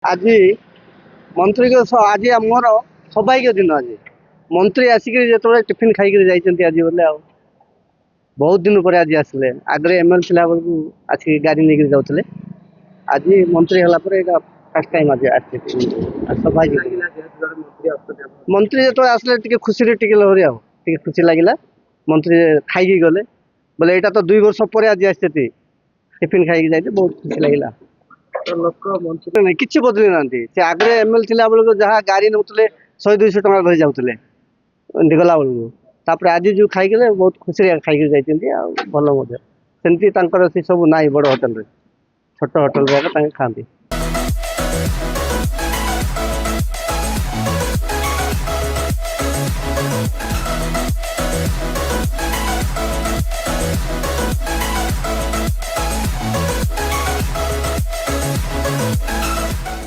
आज मंत्री आज मोर सौभाग्य दिन आज मंत्री आसिक जो टिफिन खाई जाइए आज बोले बहुत दिन पर आज आसले आगे एमएल थिला बेलू आसिक गाड़ी लेकर जाते आज मंत्री होला फर्स्ट टाइम आज सौभाग्य मंत्री जो आसले खुशी टे खुशी लगे मंत्री खाई गले बोले यहाँ तो 2 वर्ष पर आज आसते टिफिन खाई जाइए बहुत खुशी लगे लोक मंत्री नहीं किसी बदली ना आगे एमएल थिला बेलू जहाँ गाड़ी नौले 100-200 टका धरी जाते गला बेलू आज जो खाई बहुत खुशी खाई जाइए भल सेमती सब ना बड़ होटेल छोट होटेल खाती।